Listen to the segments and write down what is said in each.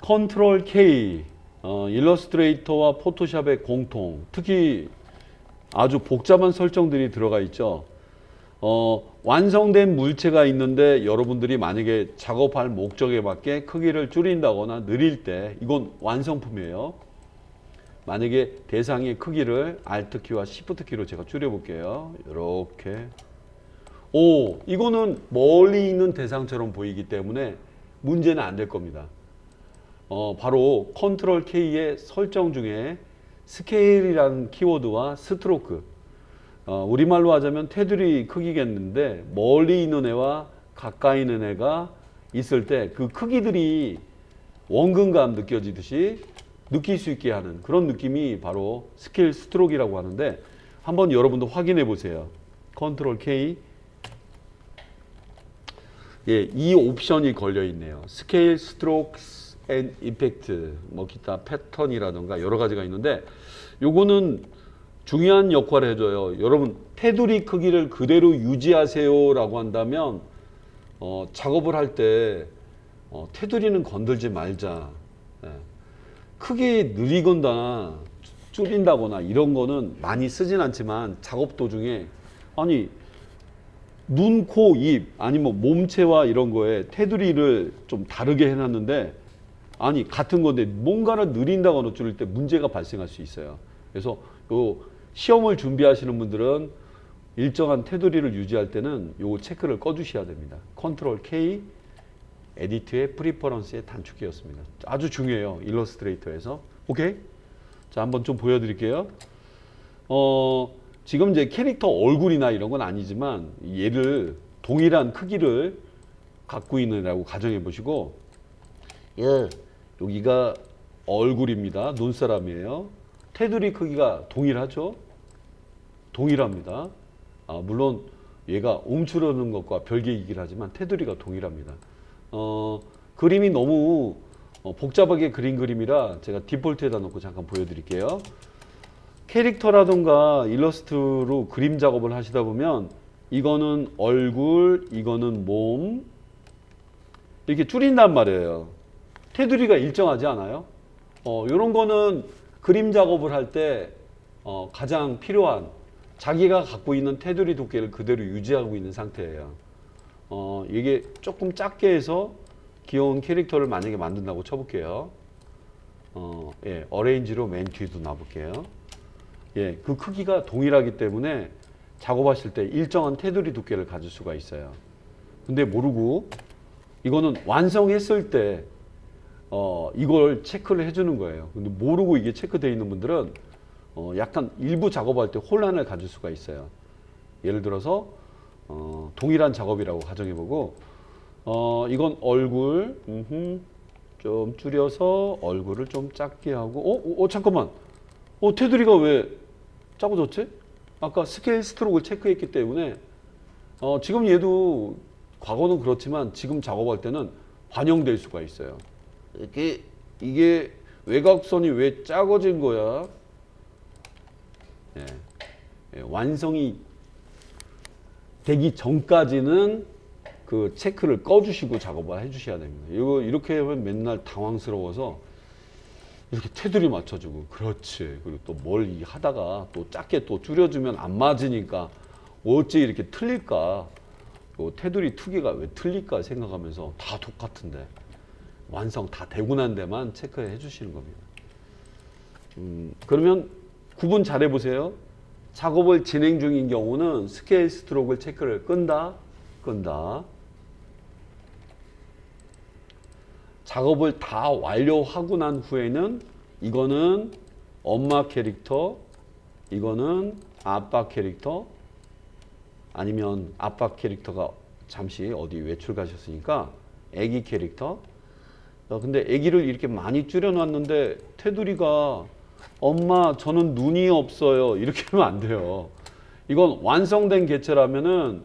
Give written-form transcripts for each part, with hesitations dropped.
컨트롤 K, 일러스트레이터와 포토샵의 공통, 특히 아주 복잡한 설정들이 들어가 있죠. 완성된 물체가 있는데 여러분들이 만약에 작업할 목적에 맞게 크기를 줄인다거나 늘릴 때 이건 완성품이에요. 만약에 대상의 크기를 Alt키와 Shift키로 제가 줄여볼게요. 이렇게. 이거는 멀리 있는 대상처럼 보이기 때문에 문제는 안 될 겁니다. 바로 컨트롤 K의 설정 중에 스케일이라는 키워드와 스트로크, 우리말로 하자면 테두리 크기겠는데 멀리 있는 애와 가까이 있는 애가 있을 때 그 크기들이 원근감 느껴지듯이 느낄 수 있게 하는 그런 느낌이 바로 스케일 스트로크라고 하는데 한번 여러분도 확인해 보세요. 컨트롤 K. 예, 이 옵션이 걸려 있네요. 스케일 스트로크 앤 이펙트, 뭐 기타 패턴이라든가 여러 가지가 있는데 요거는 중요한 역할을 해줘요. 여러분 테두리 크기를 그대로 유지하세요 라고 한다면 작업을 할 때 테두리는 건들지 말자. 예. 크게 느리거나 줄인다거나 이런 거는 많이 쓰진 않지만 작업 도중에 아니 눈, 코, 입 아니면 몸체와 이런 거에 테두리를 좀 다르게 해놨는데 아니 같은 건데 뭔가를 느린다거나 줄일 때 문제가 발생할 수 있어요. 그래서 요 시험을 준비하시는 분들은 일정한 테두리를 유지할 때는 요 체크를 꺼주셔야 됩니다. 컨트롤 K, 에디트의 프리퍼런스의 단축키였습니다. 아주 중요해요. 일러스트레이터에서. 오케이? 자, 한번 좀 보여드릴게요. 지금 이제 캐릭터 얼굴이나 이런 건 아니지만 얘를 동일한 크기를 갖고 있느라고 가정해 보시고, 예, 여기가 얼굴입니다. 눈사람이에요. 테두리 크기가 동일하죠? 동일합니다. 물론 얘가 움츠러드는 것과 별개이긴 하지만 테두리가 동일합니다. 그림이 너무 복잡하게 그린 그림이라 제가 디폴트에다 놓고 잠깐 보여드릴게요. 캐릭터라던가 일러스트로 그림 작업을 하시다 보면 이거는 얼굴, 이거는 몸 이렇게 줄인단 말이에요. 테두리가 일정하지 않아요? 이런 거는 그림 작업을 할 때 가장 필요한 자기가 갖고 있는 테두리 두께를 그대로 유지하고 있는 상태예요. 이게 조금 작게 해서 귀여운 캐릭터를 만약에 만든다고 쳐볼게요. 예, 어레인지로 맨 뒤도 놔볼게요. 예, 그 크기가 동일하기 때문에 작업하실 때 일정한 테두리 두께를 가질 수가 있어요. 근데 모르고 이거는 완성했을 때 이걸 체크를 해주는 거예요. 근데 모르고 이게 체크되어 있는 분들은 약간 일부 작업할 때 혼란을 가질 수가 있어요. 예를 들어서 동일한 작업이라고 가정해보고 이건 얼굴 좀 줄여서 얼굴을 좀 작게 하고 잠깐만 테두리가 왜 작아졌지? 아까 스케일 스트로크를 체크했기 때문에 지금 얘도 과거는 그렇지만 지금 작업할 때는 반영될 수가 있어요. 이게 외곽선이 왜 작아진 거야? 예, 완성이 되기 전까지는 그 체크를 꺼주시고 작업을 해주셔야 됩니다. 이거 이렇게 하면 맨날 당황스러워서 이렇게 테두리 맞춰주고 그렇지. 그리고 또 뭘 하다가 또 작게 또 줄여주면 안 맞으니까 어째 이렇게 틀릴까? 요 테두리 투기가 왜 틀릴까 생각하면서 다 똑같은데 완성 다 되고 난 데만 체크해 주시는 겁니다. 그러면 구분 잘 해보세요. 작업을 진행 중인 경우는 스케일 스트로크를 체크를 끈다. 작업을 다 완료하고 난 후에는 이거는 엄마 캐릭터, 이거는 아빠 캐릭터, 아니면 아빠 캐릭터가 잠시 어디 외출 가셨으니까 애기 캐릭터. 근데 애기를 이렇게 많이 줄여놨는데 테두리가 엄마 저는 눈이 없어요 이렇게 하면 안 돼요. 이건 완성된 개체라면은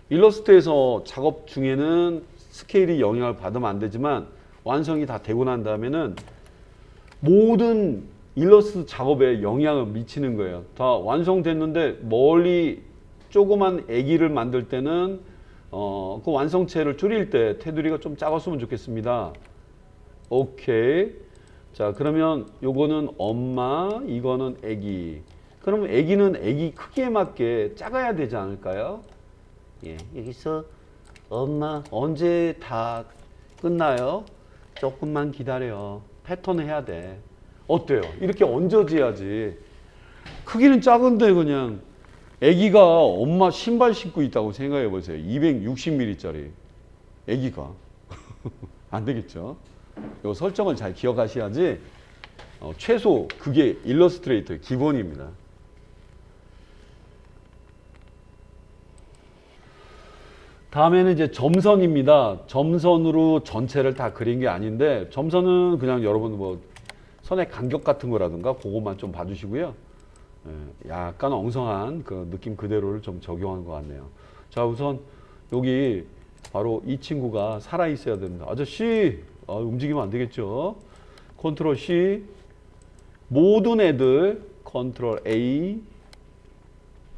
일러스트에서 작업 중에는 스케일이 영향을 받으면 안 되지만 완성이 다 되고 난 다음에는 모든 일러스트 작업에 영향을 미치는 거예요. 다 완성됐는데 멀리 조그만 애기를 만들 때는 그 완성체를 줄일 때 테두리가 좀 작았으면 좋겠습니다. 오케이. 자, 그러면 요거는 엄마, 이거는 애기. 그러면 애기는 애기 크기에 맞게 작아야 되지 않을까요? 예, 여기서 엄마 언제 다 끝나요? 조금만 기다려. 패턴 해야 돼. 어때요? 이렇게 얹어져야지. 크기는 작은데 그냥 애기가 엄마 신발 신고 있다고 생각해 보세요. 260mm짜리 애기가. 안 되겠죠? 요 설정을 잘 기억하셔야지. 최소 그게 일러스트레이터의 기본입니다. 다음에는 이제 점선입니다. 점선으로 전체를 다 그린 게 아닌데, 점선은 그냥 여러분 뭐 선의 간격 같은 거라든가 그것만 좀 봐주시고요. 약간 엉성한 그 느낌 그대로를 좀 적용한 것 같네요. 자, 우선 여기 바로 이 친구가 살아 있어야 됩니다. 아저씨, 움직이면 안 되겠죠? 컨트롤 C, 모든 애들 컨트롤 A,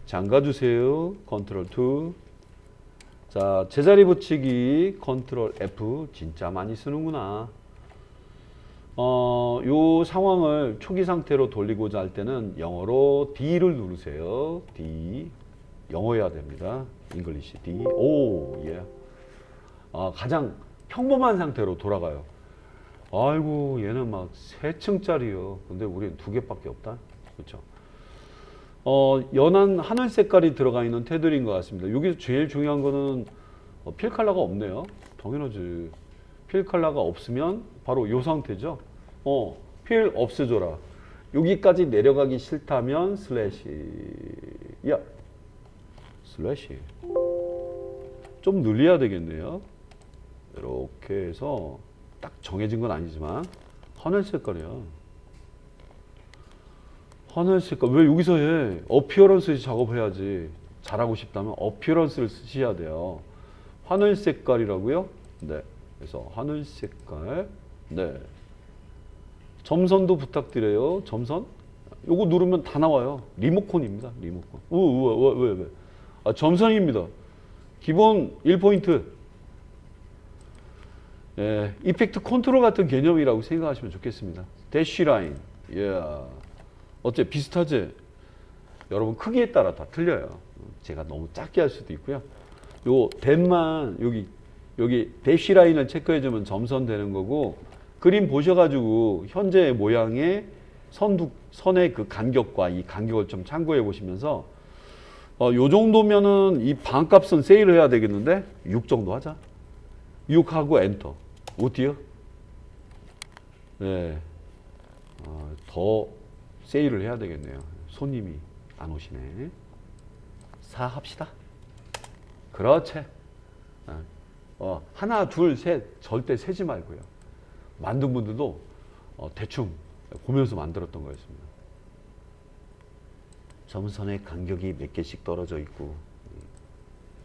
잠가주세요. 컨트롤 2. 자, 제자리 붙이기 컨트롤 F. 진짜 많이 쓰는구나. 요 상황을 초기 상태로 돌리고자 할 때는 영어로 D를 누르세요. D. 영어여야 됩니다. 잉글리시 D. 오, 예. 가장 평범한 상태로 돌아가요. 아이고, 얘는 막 3층짜리요. 근데 우리는 2개밖에 없다. 그렇죠? 연한 하늘 색깔이 들어가 있는 테두리인 것 같습니다. 여기서 제일 중요한 거는 필 컬러가 없네요. 당연하지. 필 컬러가 없으면 바로 이 상태죠. 필 없애줘라. 여기까지 내려가기 싫다면 슬래시. 야, 슬래시. 좀 늘려야 되겠네요. 이렇게 해서 딱 정해진 건 아니지만 하늘 색깔이야. 하늘 색깔. 왜 여기서 해? 어피어런스 작업해야지. 잘하고 싶다면 어피어런스를 쓰셔야 돼요. 하늘 색깔이라고요? 네. 그래서 하늘 색깔. 네. 점선도 부탁드려요. 점선. 요거 누르면 다 나와요. 리모컨입니다. 리모컨. 왜? 점선입니다. 기본 1포인트. 예, 이펙트 컨트롤 같은 개념이라고 생각하시면 좋겠습니다. 대쉬 라인. 예. 어째 비슷하지? 여러분 크기에 따라 다 틀려요. 제가 너무 작게 할 수도 있고요. 요 댐만 여기 대쉬 라인을 체크해 주면 점선 되는 거고, 그림 보셔가지고 현재 모양의 선의 그 간격과 이 간격을 좀 참고해 보시면서 요 정도면은 이 반값은 세일을 해야 되겠는데 6 정도 하자. 6하고 엔터. 어때요? 네. 더 세일을 해야 되겠네요. 손님이 안 오시네. 4 합시다. 그렇지. 하나, 둘, 셋 절대 세지 말고요. 만든 분들도 대충 보면서 만들었던 거였습니다. 점선의 간격이 몇 개씩 떨어져 있고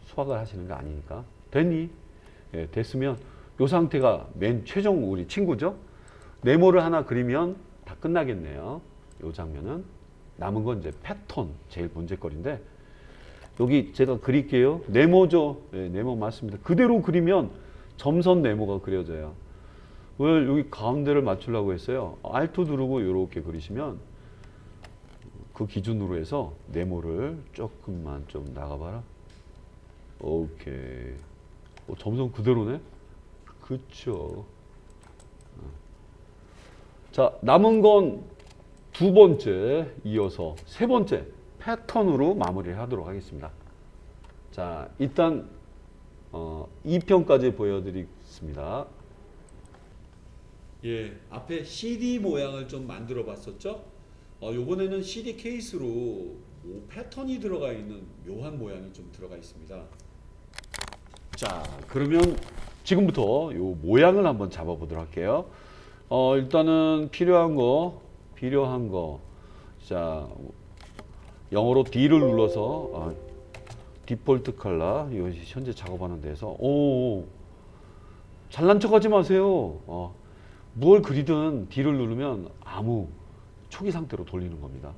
수학을 하시는 거 아니니까. 됐니? 예, 됐으면 이 상태가 맨 최종 우리 친구죠. 네모를 하나 그리면 다 끝나겠네요. 이 장면은. 남은 건 이제 패턴, 제일 문제거리인데, 여기 제가 그릴게요. 네모죠. 네, 네모 맞습니다. 그대로 그리면 점선 네모가 그려져요. 왜 여기 가운데를 맞추려고 했어요? Alt 누르고 이렇게 그리시면 그 기준으로 해서 네모를 조금만 좀 나가봐라. 오케이. 점선 그대로네? 그쵸. 자, 남은 건 두 번째 이어서 세 번째 패턴으로 마무리를 하도록 하겠습니다. 자, 일단 2편까지 보여드리겠습니다. 예, 앞에 CD 모양을 좀 만들어 봤었죠? 요번에는 CD 케이스로 패턴이 들어가 있는 묘한 모양이 좀 들어가 있습니다. 자, 그러면 지금부터 요 모양을 한번 잡아 보도록 할게요. 일단은 필요한 거. 자, 영어로 D를 눌러서 디폴트 컬러, 이거 현재 작업하는 데서. 잘난 척하지 마세요. 뭘 그리든 D를 누르면 아무 초기 상태로 돌리는 겁니다.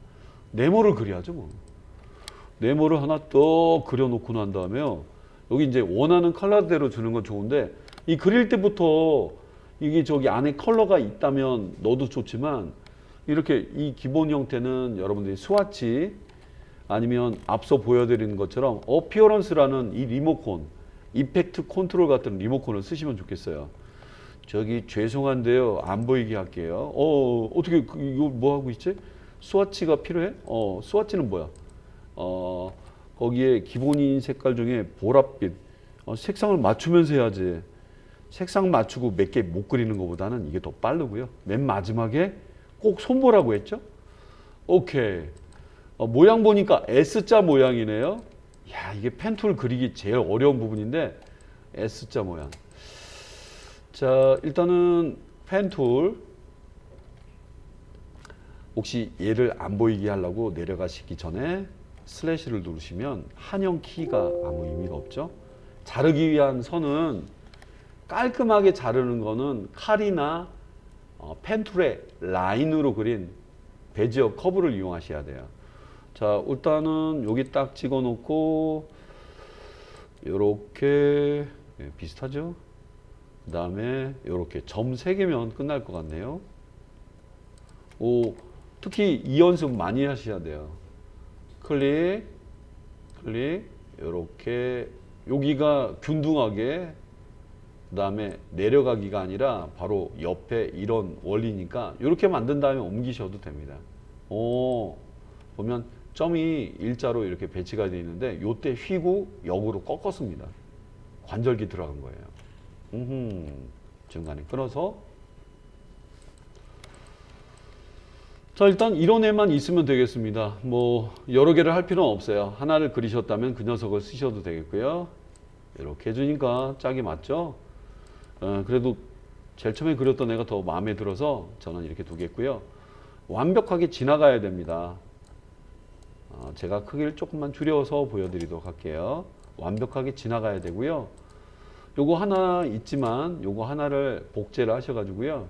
네모를 그려야죠, 뭐. 네모를 하나 또 그려놓고 난 다음에요. 여기 이제 원하는 컬러대로 주는 건 좋은데, 이 그릴 때부터 이게 저기 안에 컬러가 있다면 넣어도 좋지만 이렇게 이 기본 형태는 여러분들이 스와치 아니면 앞서 보여드린 것처럼 어피어런스라는 이 리모컨, 이펙트 컨트롤 같은 리모컨을 쓰시면 좋겠어요. 저기 죄송한데요. 안 보이게 할게요. 어떻게 이거 뭐 하고 있지? 스와치가 필요해? 스와치는 뭐야? 거기에 기본인 색깔 중에 보랏빛. 색상을 맞추면서 해야지. 색상 맞추고 몇 개 못 그리는 것보다는 이게 더 빠르고요. 맨 마지막에 꼭 손보라고 했죠? 오케이. 모양 보니까 S자 모양이네요. 야, 이게 펜툴 그리기 제일 어려운 부분인데 S자 모양. 자, 일단은 펜툴 혹시 얘를 안 보이게 하려고 내려가시기 전에 슬래시를 누르시면 한영 키가 아무 의미가 없죠. 자르기 위한 선은 깔끔하게 자르는 거는 칼이나 펜툴의 라인으로 그린 베지어 커브를 이용하셔야 돼요. 자, 일단은 여기 딱 찍어 놓고 요렇게 비슷하죠? 그 다음에 요렇게 점 3개면 끝날 것 같네요. 특히 이 연습 많이 하셔야 돼요. 클릭, 클릭, 요렇게 여기가 균등하게 그 다음에 내려가기가 아니라 바로 옆에 이런 원리니까 이렇게 만든 다음에 옮기셔도 됩니다. 보면 점이 일자로 이렇게 배치가 되어 있는데 요때 휘고 역으로 꺾었습니다. 관절기 들어간 거예요. 중간에 끊어서 자, 일단 이런 애만 있으면 되겠습니다. 뭐 여러 개를 할 필요는 없어요. 하나를 그리셨다면 그 녀석을 쓰셔도 되겠고요. 이렇게 해주니까 짝이 맞죠? 그래도 제일 처음에 그렸던 애가 더 마음에 들어서 저는 이렇게 두겠고요. 완벽하게 지나가야 됩니다. 제가 크기를 조금만 줄여서 보여드리도록 할게요. 완벽하게 지나가야 되고요. 요거 하나 있지만 요거 하나를 복제를 하셔가지고요.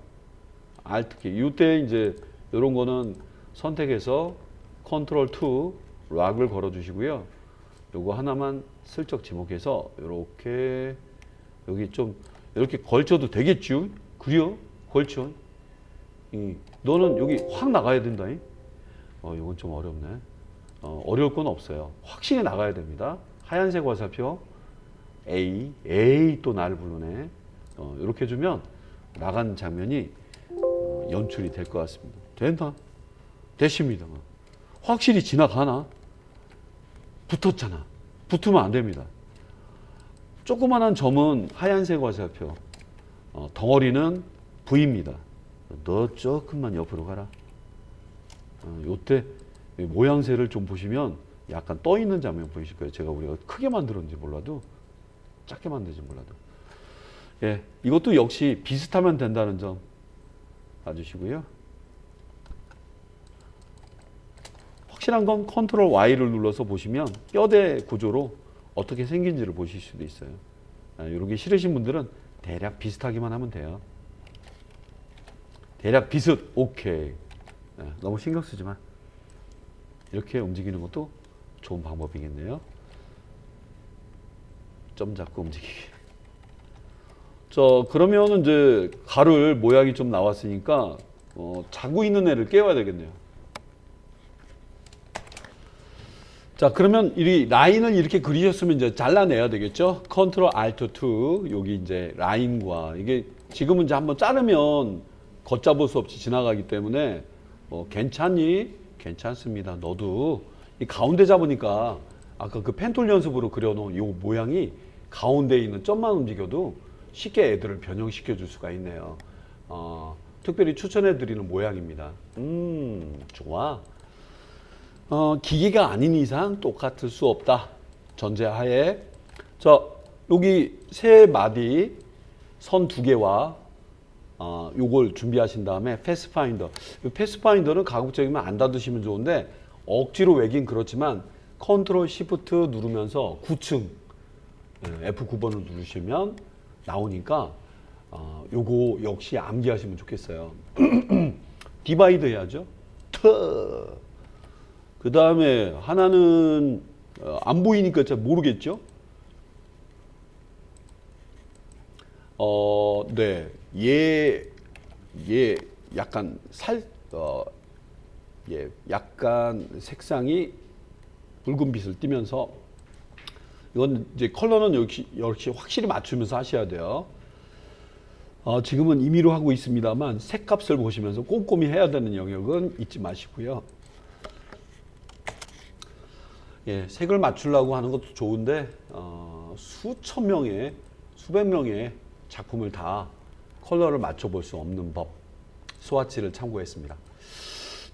Alt키 이때 이제 이런 거는 선택해서 컨트롤 2 락을 걸어 주시고요. 요거 하나만 슬쩍 지목해서 이렇게 여기 좀 이렇게 걸쳐도 되겠죠? 그려? 걸쳐. 너는 여기 확 나가야 된다. 이건 좀 어렵네. 어려울 건 없어요. 확실히 나가야 됩니다. 하얀색 화살표 A 또 나를 부르네. 이렇게 해주면 나간 장면이 연출이 될 것 같습니다. 된다. 됐습니다. 확실히 지나가나? 붙었잖아. 붙으면 안 됩니다. 조그만한 점은 하얀색 화살표, 덩어리는 V입니다. 너 조금만 옆으로 가라. 요때 모양새를 좀 보시면 약간 떠 있는 장면 보이실 거예요. 제가 우리가 크게 만들었는지 몰라도 작게 만들지 몰라도 예, 이것도 역시 비슷하면 된다는 점 봐주시고요. 확실한 건 컨트롤 Y를 눌러서 보시면 뼈대 구조로 어떻게 생긴지를 보실 수도 있어요. 이렇게 싫으신 분들은 대략 비슷하기만 하면 돼요. 대략 비슷, 오케이. 너무 신경 쓰지 마. 이렇게 움직이는 것도 좋은 방법이겠네요. 점 잡고 움직이기. 그러면은 이제 가를 모양이 좀 나왔으니까 자고 있는 애를 깨워야 되겠네요. 자, 그러면 이 라인을 이렇게 그리셨으면 이제 잘라내야 되겠죠? 컨트롤 알트 2 여기 이제 라인과 이게 지금은 이제 한번 자르면 걷잡을 수 없이 지나가기 때문에 괜찮니? 괜찮습니다. 너도 이 가운데 잡으니까 아까 그 펜툴 연습으로 그려놓은 이 모양이 가운데에 있는 점만 움직여도 쉽게 애들을 변형시켜 줄 수가 있네요. 특별히 추천해 드리는 모양입니다. 좋아. 기계가 아닌 이상 똑같을 수 없다. 전제하에. 자, 여기 세 마디 선 2개와 요걸 준비하신 다음에 패스파인더. 패스파인더는 가급적이면 안 닫으시면 좋은데 억지로 외긴 그렇지만 컨트롤 시프트 누르면서 9층 F9번을 누르시면 나오니까 요거 역시 암기하시면 좋겠어요. 디바이드 해야죠. 그 다음에 하나는 안 보이니까 잘 모르겠죠. 네. 얘 약간 약간 색상이 붉은빛을 띠면서 이건 이제 컬러는 역시 확실히 맞추면서 하셔야 돼요. 지금은 임의로 하고 있습니다만 색값을 보시면서 꼼꼼히 해야 되는 영역은 잊지 마시고요. 예, 색을 맞추려고 하는 것도 좋은데 수천 명의 수백 명의 작품을 다 컬러를 맞춰볼 수 없는 법, 스와치를 참고했습니다.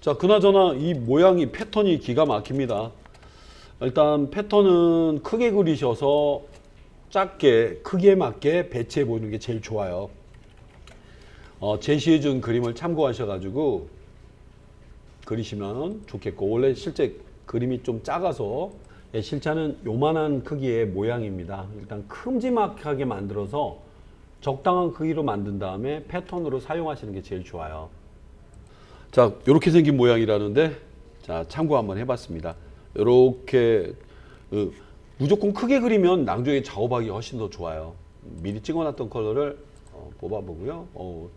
자, 그나저나 이 모양이 패턴이 기가 막힙니다. 일단 패턴은 크게 그리셔서 작게 크기에 맞게 배치해 보는 게 제일 좋아요. 제시해 준 그림을 참고하셔가지고 그리시면 좋겠고, 원래 실제 그림이 좀 작아서 실제는 요만한 크기의 모양입니다. 일단 큼지막하게 만들어서 적당한 크기로 만든 다음에 패턴으로 사용하시는 게 제일 좋아요. 자, 이렇게 생긴 모양이라는데, 자, 참고 한번 해봤습니다. 이렇게 무조건 크게 그리면 나중에 작업하기 훨씬 더 좋아요. 미리 찍어놨던 컬러를 뽑아보고요.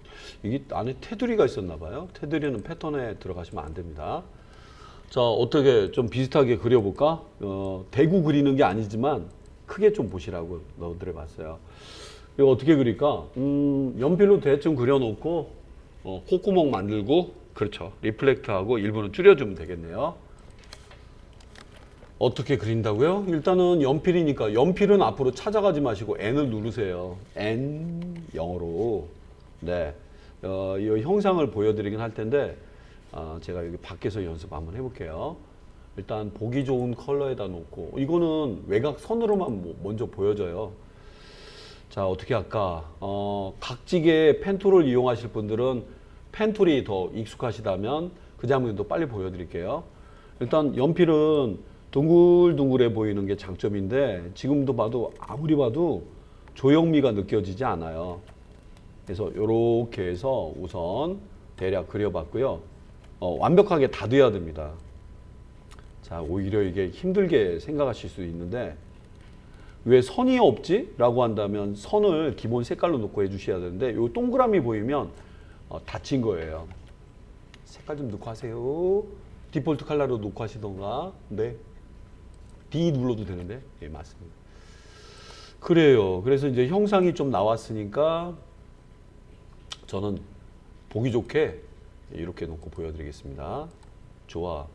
이게 안에 테두리가 있었나 봐요. 테두리는 패턴에 들어가시면 안 됩니다. 자, 어떻게 좀 비슷하게 그려볼까? 대구 그리는 게 아니지만 크게 좀 보시라고 넣어드려 봤어요. 이거 어떻게 그릴까? 연필로 대충 그려놓고 콧구멍 만들고, 그렇죠, 리플렉트하고 일부는 줄여주면 되겠네요. 어떻게 그린다고요? 일단은 연필이니까 연필은 앞으로 찾아가지 마시고 N을 누르세요. N 영어로. 네, 이 형상을 보여드리긴 할 텐데 제가 여기 밖에서 연습 한번 해볼게요. 일단 보기 좋은 컬러에다 놓고, 이거는 외곽선으로만 먼저 보여져요. 자, 어떻게 할까? 각지게 펜툴을 이용하실 분들은 펜툴이 더 익숙하시다면 그 장면도 빨리 보여드릴게요. 일단 연필은 둥글둥글해 보이는 게 장점인데, 지금도 봐도 아무리 봐도 조형미가 느껴지지 않아요. 그래서 이렇게 해서 우선 대략 그려봤고요. 완벽하게 다 돼야 됩니다. 자, 오히려 이게 힘들게 생각하실 수 있는데, 왜 선이 없지? 라고 한다면 선을 기본 색깔로 놓고 해주셔야 되는데, 이 동그라미 보이면 다친 거예요. 색깔 좀 넣고 하세요. 디폴트 컬러로 놓고 하시던가. 네. D 눌러도 되는데. 예, 맞습니다. 그래요. 그래서 이제 형상이 좀 나왔으니까 저는 보기 좋게 이렇게 놓고 보여드리겠습니다. 좋아.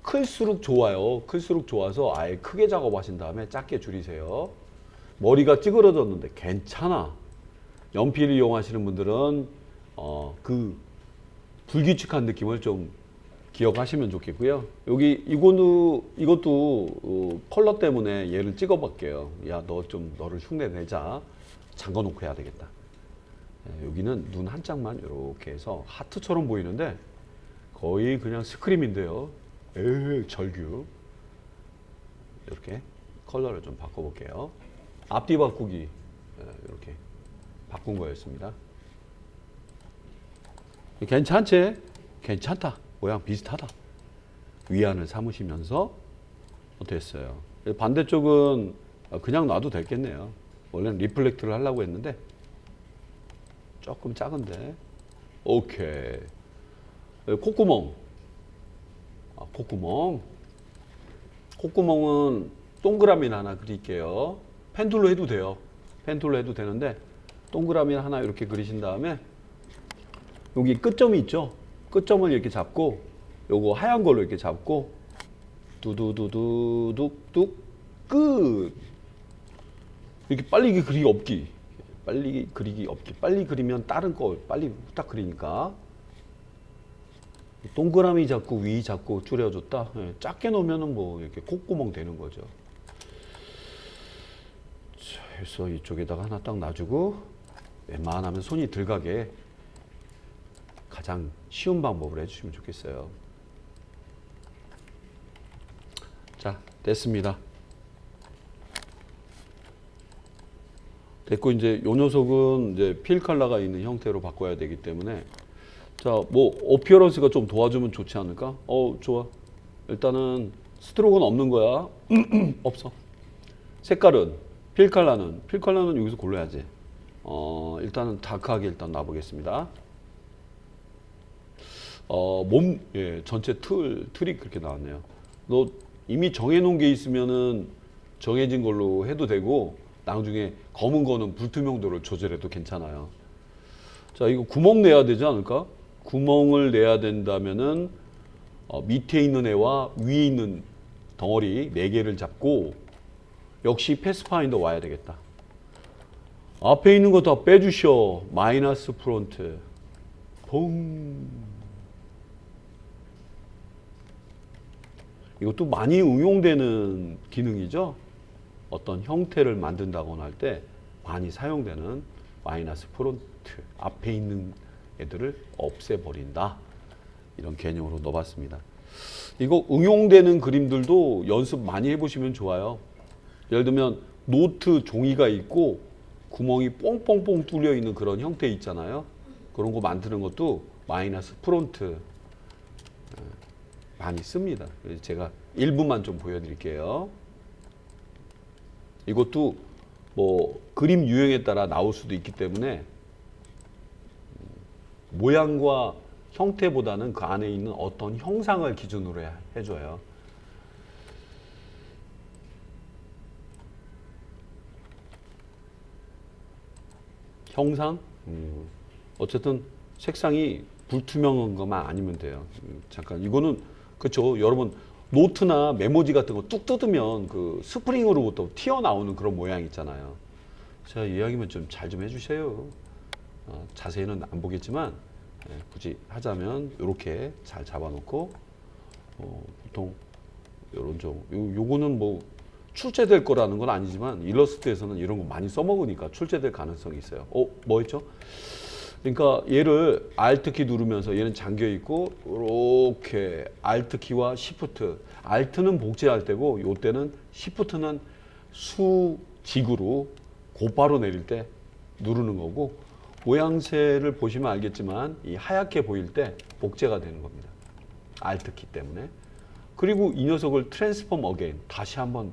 클수록 좋아요. 클수록 좋아서 아예 크게 작업하신 다음에 작게 줄이세요. 머리가 찌그러졌는데 괜찮아. 연필 이용하시는 분들은 그 불규칙한 느낌을 좀 기억하시면 좋겠고요. 여기 이것도 컬러 때문에 얘를 찍어볼게요. 야, 너를 흉내내자. 잠궈 놓고 해야 되겠다. 여기는 눈 한 짝만 이렇게 해서 하트처럼 보이는데 거의 그냥 스크림인데요. 절규. 이렇게 컬러를 좀 바꿔볼게요. 앞뒤 바꾸기 이렇게 바꾼 거였습니다. 괜찮지? 괜찮다. 모양 비슷하다. 위안을 삼으시면서 됐어요. 반대쪽은 그냥 놔도 되겠네요. 원래는 리플렉트를 하려고 했는데 조금 작은데. 오케이. 콧구멍. 콧구멍은 동그라미를 하나 그릴게요. 펜툴로 해도 돼요. 펜툴로 해도 되는데 동그라미 하나 이렇게 그리신 다음에 여기 끝점이 있죠. 끝점을 이렇게 잡고 요거 하얀 걸로 이렇게 잡고 두두두두둑둑 끝. 이렇게 빨리 그리기 없기. 빨리 그리기 없기. 빨리 그리면 다른 거 빨리 후딱 그리니까. 동그라미 잡고 위 잡고 줄여줬다. 작게 놓으면은 뭐 이렇게 콧구멍 되는 거죠. 자, 해서 이쪽에다가 하나 딱 놔주고 웬만하면 손이 들어가게 가장 쉬운 방법을 해주시면 좋겠어요. 자, 됐습니다. 됐고, 이제 요 녀석은 이제 필 컬러가 있는 형태로 바꿔야 되기 때문에, 자, 뭐 어피어런스가 좀 도와주면 좋지 않을까? 좋아. 일단은 스트로크는 없는 거야. 없어. 색깔은 필 컬러는 여기서 골라야지. 일단은 다크하게 일단 놔보겠습니다. 전체 틀이 그렇게 나왔네요. 너 이미 정해놓은 게 있으면은 정해진 걸로 해도 되고, 나중에 검은 거는 불투명도를 조절해도 괜찮아요. 자, 이거 구멍 내야 되지 않을까? 구멍을 내야 된다면은, 밑에 있는 애와 위에 있는 덩어리 4개를 잡고, 역시 패스파인더 와야 되겠다. 앞에 있는 거 다 빼주셔. 마이너스 프론트. 봉. 이것도 많이 응용되는 기능이죠. 어떤 형태를 만든다거나 할 때 많이 사용되는 마이너스 프론트. 앞에 있는 애들을 없애버린다. 이런 개념으로 넣어봤습니다. 이거 응용되는 그림들도 연습 많이 해보시면 좋아요. 예를 들면 노트 종이가 있고 구멍이 뽕뽕뽕 뚫려 있는 그런 형태 있잖아요. 그런 거 만드는 것도 마이너스 프론트 많이 씁니다. 그래서 제가 일부만 좀 보여드릴게요. 이것도 뭐 그림 유형에 따라 나올 수도 있기 때문에 모양과 형태보다는 그 안에 있는 어떤 형상을 기준으로 해줘요. 형상? 어쨌든 색상이 불투명한 것만 아니면 돼요. 잠깐 이거는 그렇죠. 여러분 노트나 메모지 같은 거 뚝 뜯으면 그 스프링으로부터 튀어나오는 그런 모양 있잖아요. 제가 이야기만 좀 잘 좀 해주세요. 자세히는 안 보겠지만 굳이 하자면 이렇게 잘 잡아놓고 보통 이런 요거는 뭐 출제될 거라는 건 아니지만 일러스트에서는 이런 거 많이 써먹으니까 출제될 가능성이 있어요. 뭐 했죠? 그러니까 얘를 Alt키 누르면서 얘는 잠겨 있고 이렇게 Alt키와 Shift. Alt는 복제할 때고 요때는 Shift는 수직으로 곧바로 내릴 때 누르는 거고, 모양새를 보시면 알겠지만 이 하얗게 보일 때 복제가 되는 겁니다. Alt키 때문에. 그리고 이 녀석을 트랜스폼 어게인 다시 한번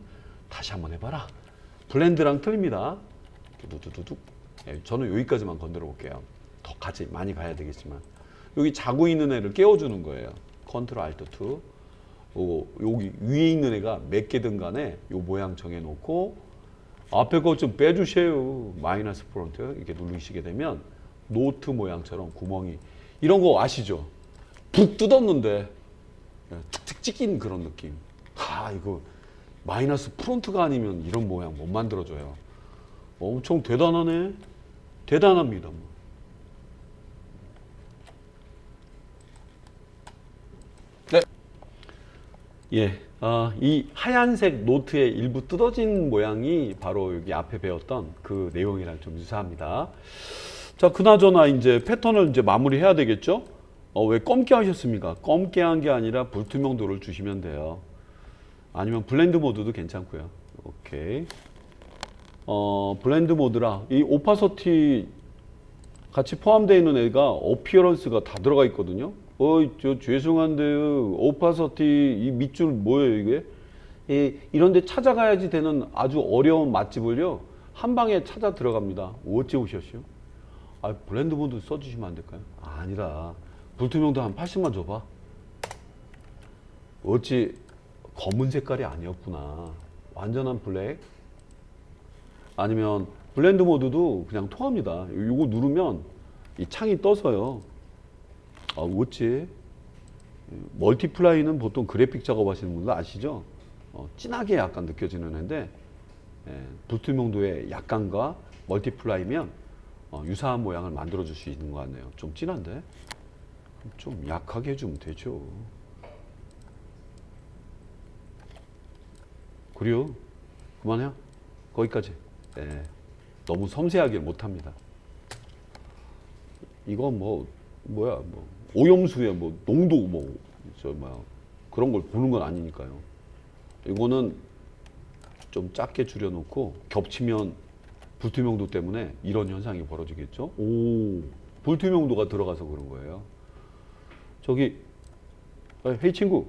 해봐라. 블렌드랑 틀립니다. 두두두둑. 저는 여기까지만 건드려 볼게요. 더 같이 많이 봐야 되겠지만 여기 자고 있는 애를 깨워주는 거예요. 컨트롤 알트 2. 여기 위에 있는 애가 몇 개든 간에 요 모양 정해놓고 앞에 거 좀 빼주세요. 마이너스 프론트 이렇게 누르시게 되면 노트 모양처럼 구멍이, 이런 거 아시죠? 푹 뜯었는데 툭툭 찍힌 그런 느낌. 이거 마이너스 프론트가 아니면 이런 모양 못 만들어줘요. 엄청 대단하네. 대단합니다. 네. 이 하얀색 노트의 일부 뜯어진 모양이 바로 여기 앞에 배웠던 그 내용이랑 좀 유사합니다. 자, 그나저나 이제 패턴을 이제 마무리해야 되겠죠? 왜 검게 하셨습니까? 검게 한 게 아니라 불투명도를 주시면 돼요. 아니면 블렌드 모드도 괜찮고요. 오케이. 블렌드 모드라 이 오파서티 같이 포함되어 있는 애가 어피어런스가 다 들어가 있거든요. 저 죄송한데요. 오파서티 이 밑줄 뭐예요 이게? 이런데 찾아가야지 되는 아주 어려운 맛집을요 한 방에 찾아 들어갑니다. 어찌 오셨어요? 블렌드 모드 써주시면 안 될까요? 아니라 불투명도 한 80만 줘봐. 어찌 검은 색깔이 아니었구나. 완전한 블랙. 아니면 블렌드 모드도 그냥 통합니다. 이거 누르면 이 창이 떠서요. 어찌 멀티플라이는 보통 그래픽 작업하시는 분들 아시죠? 진하게 약간 느껴지는 애인데 불투명도의 약간과 멀티플라이면 유사한 모양을 만들어 줄 수 있는 것 같네요. 좀 진한데 좀 약하게 해주면 되죠. 그래요? 그만해요? 거기까지. 너무 섬세하게 못합니다. 이건 뭐야 오염수의 농도 그런 걸 보는 건 아니니까요. 이거는 좀 작게 줄여놓고 겹치면 불투명도 때문에 이런 현상이 벌어지겠죠. 불투명도가 들어가서 그런 거예요. 저기 헤이 친구,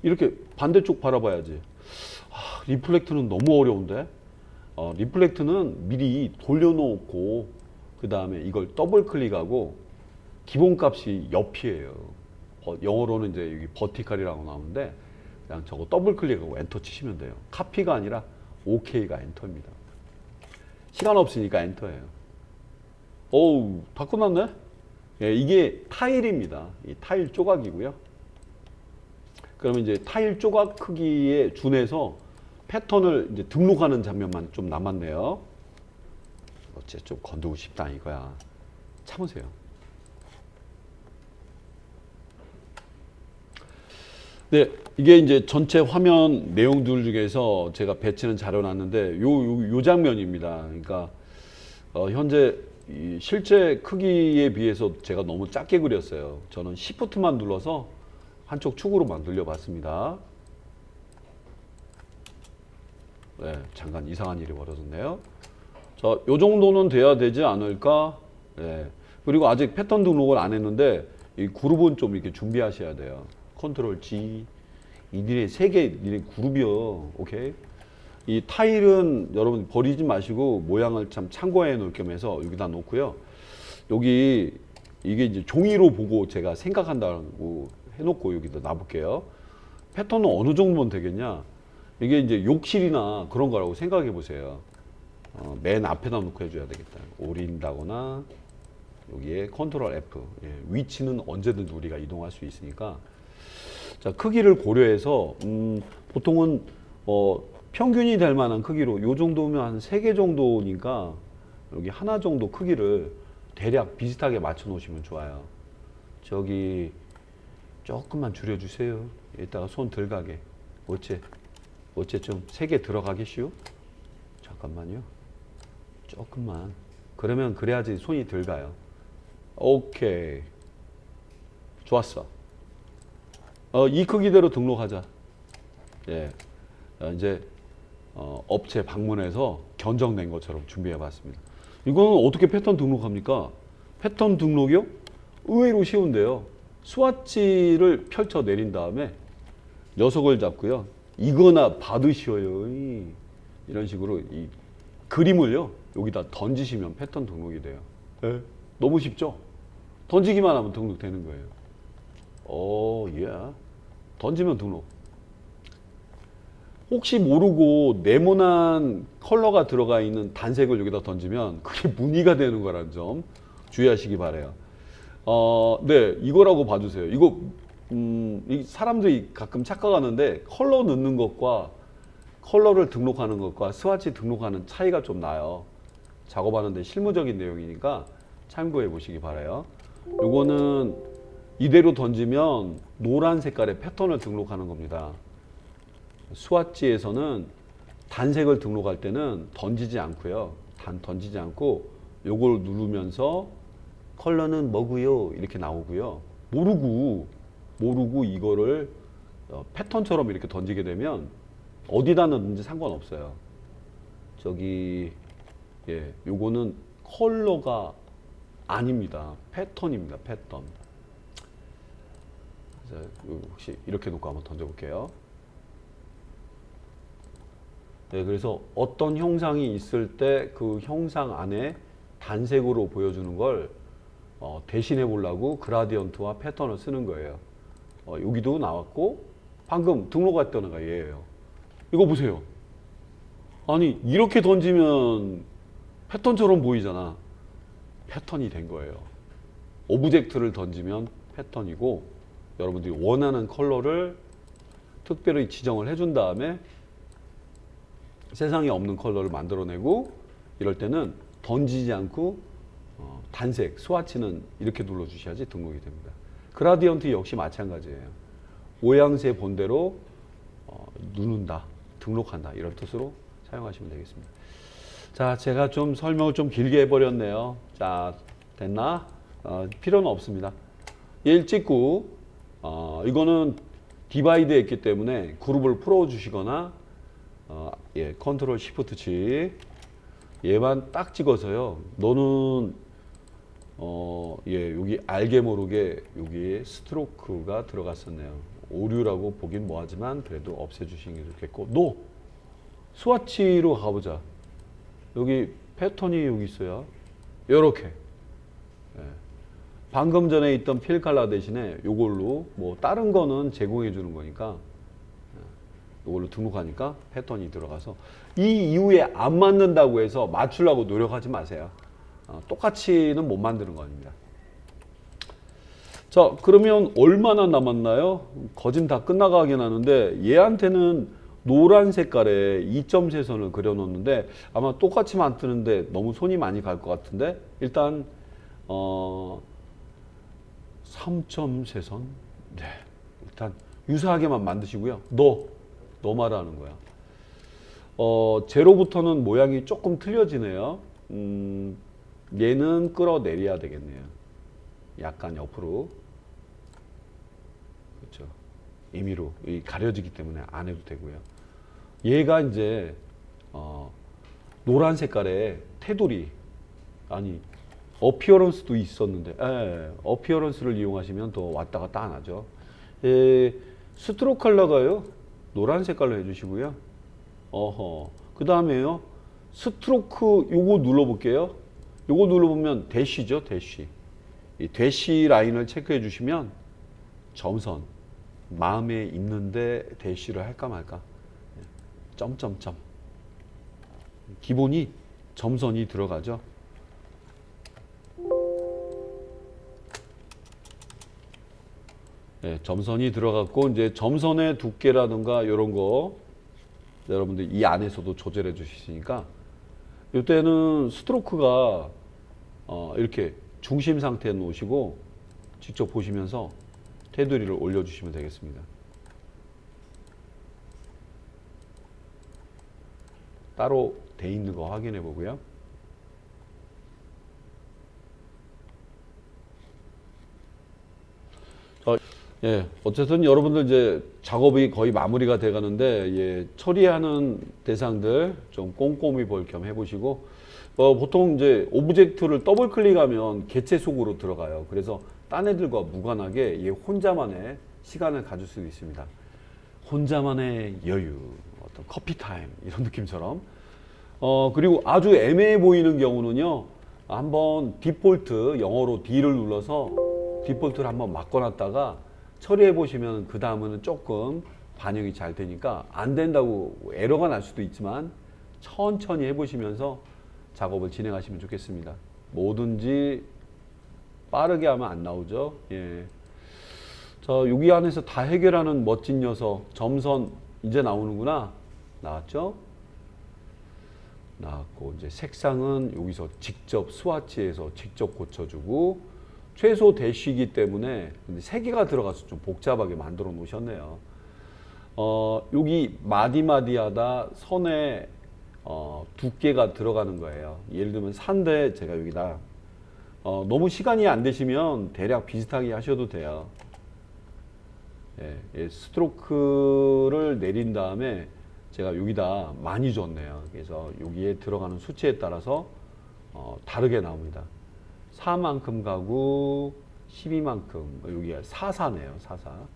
이렇게 반대쪽 바라봐야지. 리플렉트는 너무 어려운데. 리플렉트는 미리 돌려놓고 그 다음에 이걸 더블 클릭하고 기본값이 옆이에요. 영어로는 이제 여기 버티컬이라고 나오는데 그냥 저거 더블 클릭하고 엔터 치시면 돼요. 카피가 아니라 OK가 엔터입니다. 시간 없으니까 엔터예요. 어우, 다 끝났네? 예, 이게 타일입니다. 이 타일 조각이고요. 그러면 이제 타일 조각 크기에 준해서 패턴을 이제 등록하는 장면만 좀 남았네요. 어째 좀 건두고 싶다 이거야. 참으세요. 네, 이게 이제 전체 화면 내용들 중에서 제가 배치는 자료놨는데 요 장면입니다. 그러니까 현재 이 실제 크기에 비해서 제가 너무 작게 그렸어요. 저는 Shift만 눌러서 한쪽 축으로만 늘려봤습니다. 네, 잠깐 이상한 일이 벌어졌네요. 자, 요 정도는 돼야 되지 않을까? 네. 그리고 아직 패턴 등록을 안 했는데 이 그룹은 좀 이렇게 준비하셔야 돼요. 컨트롤 G. 이 니네 세 개, 니네 그룹이요. 오케이? 이 타일은 여러분 버리지 마시고 모양을 참 참고해 놓을 겸해서 여기다 놓고요. 여기 이게 이제 종이로 보고 제가 생각한다고 해놓고 여기다 놔볼게요. 패턴은 어느 정도면 되겠냐? 이게 이제 욕실이나 그런 거라고 생각해 보세요. 맨 앞에다 놓고 해줘야 되겠다. 오린다거나 여기에 컨트롤 F. 예, 위치는 언제든지 우리가 이동할 수 있으니까. 자, 크기를 고려해서 보통은 평균이 될 만한 크기로 요 정도면 한 3개 정도니까 여기 하나 정도 크기를 대략 비슷하게 맞춰 놓으시면 좋아요. 저기 조금만 줄여주세요. 이따가 손 들어가게. 어째 좀 3개 들어가겠슈? 잠깐만요. 조금만. 그러면 그래야지 손이 들어가요. 오케이. 좋았어. 이 크기대로 등록하자. 예. 이제 업체 방문해서 견적낸 것처럼 준비해 봤습니다. 이거는 어떻게 패턴 등록합니까? 패턴 등록이요? 의외로 쉬운데요. 스와치를 펼쳐 내린 다음에 녀석을 잡고요. 이거나 받으시어요. 이런 식으로 이 그림을요. 여기다 던지시면 패턴 등록이 돼요. 네. 너무 쉽죠? 던지기만 하면 등록되는 거예요. 예. 던지면 등록. 혹시 모르고 네모난 컬러가 들어가 있는 단색을 여기다 던지면 그게 무늬가 되는 거라는 점 주의하시기 바래요. 네, 이거라고 봐주세요. 이거 사람들이 가끔 착각하는데 컬러 넣는 것과 컬러를 등록하는 것과 스와치 등록하는 차이가 좀 나요. 작업하는데 실무적인 내용이니까 참고해 보시기 바래요. 요거는 이대로 던지면 노란 색깔의 패턴을 등록하는 겁니다. 스와치에서는 단색을 등록할 때는 던지지 않고요. 던지지 않고 요걸 누르면서 컬러는 뭐고요? 이렇게 나오고요. 모르고 이거를 패턴처럼 이렇게 던지게 되면 어디다 넣는지 상관없어요. 저기 요거는 컬러가 아닙니다. 패턴입니다. 패턴. 혹시 이렇게 놓고 한번 던져볼게요. 네, 그래서 어떤 형상이 있을 때 그 형상 안에 단색으로 보여주는 걸 대신해 보려고 그라디언트와 패턴을 쓰는 거예요. 여기도 나왔고 방금 등록했던 애가 얘예요. 이거 보세요. 아니 이렇게 던지면 패턴처럼 보이잖아. 패턴이 된 거예요. 오브젝트를 던지면 패턴이고 여러분들이 원하는 컬러를 특별히 지정을 해준 다음에 세상에 없는 컬러를 만들어내고 이럴 때는 던지지 않고 단색, 스와치는 이렇게 눌러주셔야지 등록이 됩니다. 그라디언트 역시 마찬가지예요. 오양새 본대로 누른다, 등록한다 이런 뜻으로 사용하시면 되겠습니다. 자, 제가 좀 설명을 좀 길게 해버렸네요. 자, 됐나? 필요는 없습니다. 얘를 찍고 이거는 디바이드 했기 때문에 그룹을 풀어주시거나 컨트롤 시프트 치 얘만 딱 찍어서요. 너는 여기 알게 모르게 여기에 스트로크가 들어갔었네요. 오류라고 보긴 뭐하지만 그래도 없애주시는 게 좋겠고 스와치로 가보자. 여기 패턴이 여기 있어요. 요렇게. 예. 방금 전에 있던 필 컬러 대신에 요걸로 뭐 다른 거는 제공해 주는 거니까 요걸로 등록하니까 패턴이 들어가서 이 이후에 안 맞는다고 해서 맞추려고 노력하지 마세요. 똑같이는 못 만드는 겁니다. 자, 그러면 얼마나 남았나요? 거진 다 끝나가긴 하는데 얘한테는 노란 색깔에 2점 세선을 그려놓는데 아마 똑같이 만드는데 너무 손이 많이 갈 것 같은데 일단 3점 세선. 네, 일단 유사하게만 만드시고요. 너 말하는 거야. 제로부터는 모양이 조금 틀려지네요. 얘는 끌어내려야 되겠네요. 약간 옆으로. 그렇죠. 임의로 가려지기 때문에 안 해도 되고요. 얘가 이제 노란 색깔의 테두리, 아니 어피어런스도 있었는데, 어피어런스를 이용하시면 더 왔다 갔다 안 하죠. 스트로크 컬러가요 노란 색깔로 해주시고요. 그 다음에요 스트로크 요거 눌러볼게요. 요거 눌러보면 대쉬죠, 대쉬. 이 대쉬 라인을 체크해 주시면 점선, 마음에 있는데 대쉬를 할까 말까. 점점점. 기본이 점선이 들어가죠. 네, 점선이 들어갔고 이제 점선의 두께라든가 이런 거 여러분들 이 안에서도 조절해 주시니까 이때는 스트로크가 이렇게 중심 상태에 놓으시고 직접 보시면서 테두리를 올려주시면 되겠습니다. 따로 돼 있는 거 확인해 보고요. 어쨌든 여러분들 이제 작업이 거의 마무리가 돼 가는데 처리하는 대상들 좀 꼼꼼히 볼 겸 해보시고 보통 이제 오브젝트를 더블 클릭하면 개체 속으로 들어가요. 그래서 딴 애들과 무관하게 얘 혼자만의 시간을 가질 수 있습니다. 혼자만의 여유, 어떤 커피 타임 이런 느낌처럼. 그리고 아주 애매해 보이는 경우는요, 한번 디폴트 영어로 D를 눌러서 디폴트를 한번 바꿔놨다가 처리해 보시면 그 다음은 조금 반영이 잘 되니까 안 된다고 에러가 날 수도 있지만 천천히 해보시면서 작업을 진행하시면 좋겠습니다. 뭐든지 빠르게 하면 안 나오죠. 자, 여기 안에서 다 해결하는 멋진 녀석 점선 이제 나오는구나. 나왔죠? 나왔고 이제 색상은 여기서 직접 스와치해서 직접 고쳐주고 최소 대쉬이기 때문에 세 개가 들어가서 좀 복잡하게 만들어 놓으셨네요. 여기 마디마디하다 선에 두께가 들어가는 거예요. 예를 들면 산데 제가 여기다 너무 시간이 안 되시면 대략 비슷하게 하셔도 돼요. 스트로크를 내린 다음에 제가 여기다 많이 줬네요. 그래서 여기에 들어가는 수치에 따라서 다르게 나옵니다. 4만큼 가고 12만큼 여기가 44네요. 44.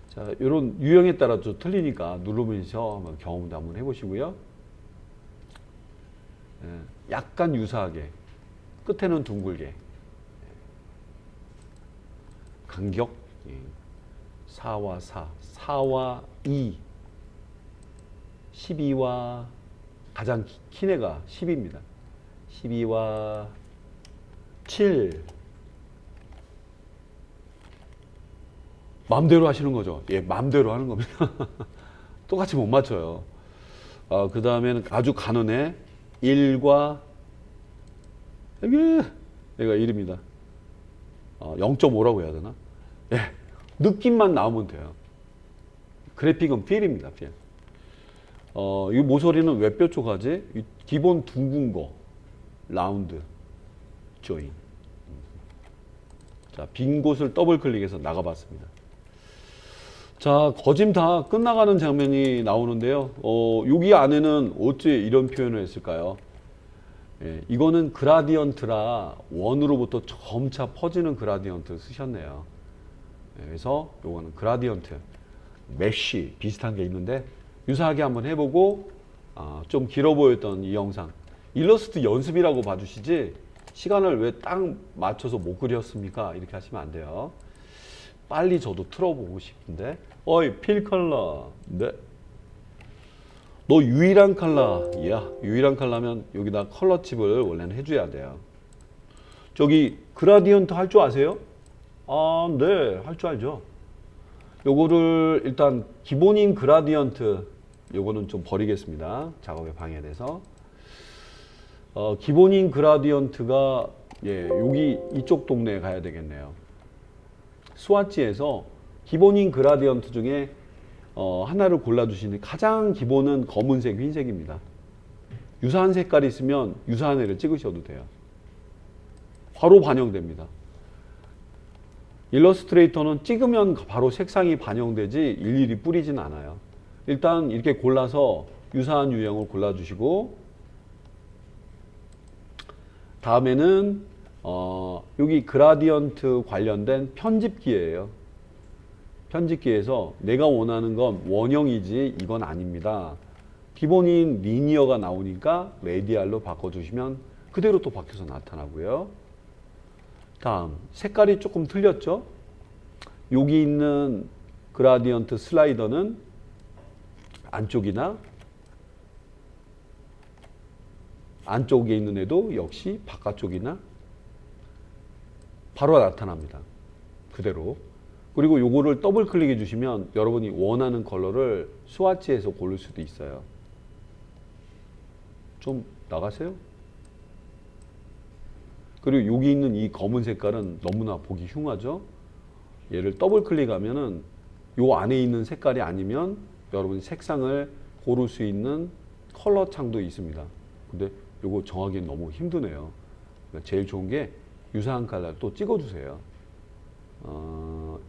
자, 이런 유형에 따라 좀 틀리니까 누르면서 한번 경험도 한번 해보시고요. 약간 유사하게 끝에는 둥글게 간격 4와 4, 4와 2, 12와 가장 긴 애가 10입니다. 12와 7 마음대로 하시는 거죠. 마음대로 하는 겁니다. 똑같이 못 맞춰요. 그 다음에는 아주 가는애 1과 얘가 1입니다. 0.5라고 해야 되나? 느낌만 나오면 돼요. 그래픽은 필입니다. 필. 이 모서리는 왜 뾰족하지? 기본 둥근 거 라운드 조인. 자, 빈 곳을 더블 클릭해서 나가봤습니다. 자, 거짐 다 끝나가는 장면이 나오는데요. 여기 안에는 어째 이런 표현을 했을까요? 이거는 그라디언트라 원으로부터 점차 퍼지는 그라디언트 쓰셨네요. 그래서 요거는 그라디언트, 메쉬 비슷한 게 있는데 유사하게 한번 해보고 좀 길어 보였던 이 영상 일러스트 연습이라고 봐주시지 시간을 왜 딱 맞춰서 못 그렸습니까? 이렇게 하시면 안 돼요. 빨리 저도 틀어보고 싶은데. 어이, 필 컬러. 네. 너 유일한 컬러. 야, 유일한 컬러면 여기다 컬러 칩을 원래는 해줘야 돼요. 저기 그라디언트 할 줄 아세요? 아, 네, 할 줄 알죠. 요거를 일단 기본인 그라디언트 요거는 좀 버리겠습니다. 작업에 방해돼서. 기본인 그라디언트가 예, 여기 이쪽 동네에 가야 되겠네요. 스와치에서 기본인 그라디언트 중에 하나를 골라주시는 가장 기본은 검은색, 흰색입니다. 유사한 색깔이 있으면 유사한 애를 찍으셔도 돼요. 바로 반영됩니다. 일러스트레이터는 찍으면 바로 색상이 반영되지 일일이 뿌리진 않아요. 일단 이렇게 골라서 유사한 유형을 골라주시고 다음에는 여기 그라디언트 관련된 편집기예요. 편집기에서 내가 원하는 건 원형이지 이건 아닙니다. 기본인 리니어가 나오니까 레디알로 바꿔주시면 그대로 또 바뀌어서 나타나고요. 다음 색깔이 조금 틀렸죠? 여기 있는 그라디언트 슬라이더는 안쪽에 있는 애도 역시 바깥쪽이나 바로 나타납니다. 그대로. 그리고 요거를 더블 클릭해 주시면 여러분이 원하는 컬러를 스와치에서 고를 수도 있어요. 좀 나가세요. 그리고 여기 있는 이 검은 색깔은 너무나 보기 흉하죠. 얘를 더블 클릭하면은 요 안에 있는 색깔이 아니면 여러분이 색상을 고를 수 있는 컬러 창도 있습니다. 근데 요거 정하기는 너무 힘드네요. 그러니까 제일 좋은 게 유사한 컬러를 또 찍어주세요.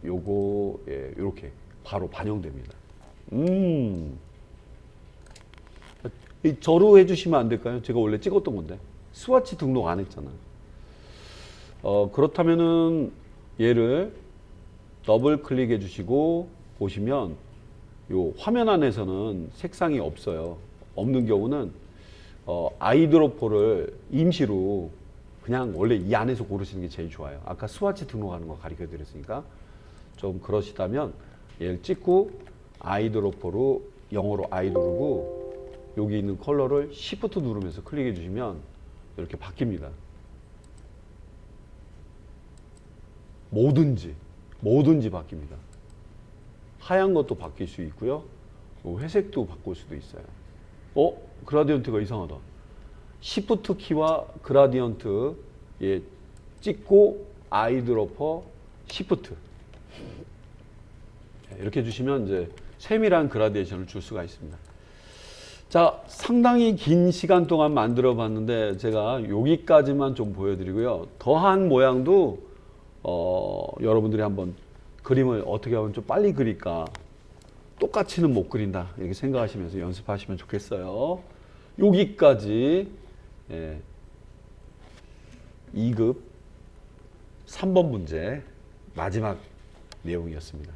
요거 예, 요렇게 바로 반영됩니다. 저로 해주시면 안 될까요? 제가 원래 찍었던 건데 스와치 등록 안 했잖아요. 그렇다면은 얘를 더블 클릭해 주시고 보시면 요 화면 안에서는 색상이 없어요. 없는 경우는 아이드로퍼를 임시로 그냥 원래 이 안에서 고르시는 게 제일 좋아요. 아까 스와치 등록하는 거 가르쳐 드렸으니까 좀 그러시다면 얘를 찍고 아이드로퍼로 영어로 아이 누르고 여기 있는 컬러를 Shift 누르면서 클릭해 주시면 이렇게 바뀝니다. 뭐든지 바뀝니다. 하얀 것도 바뀔 수 있고요. 회색도 바꿀 수도 있어요. 그라디언트가 이상하다. Shift 키와 그라디언트 예, 찍고 아이드로퍼 Shift 이렇게 주시면 이제 세밀한 그라데이션을 줄 수가 있습니다. 자, 상당히 긴 시간 동안 만들어 봤는데 제가 여기까지만 좀 보여드리고요. 더한 모양도 여러분들이 한번 그림을 어떻게 하면 좀 빨리 그릴까, 똑같이는 못 그린다 이렇게 생각하시면서 연습하시면 좋겠어요. 여기까지 2급 3번 문제 마지막 내용이었습니다.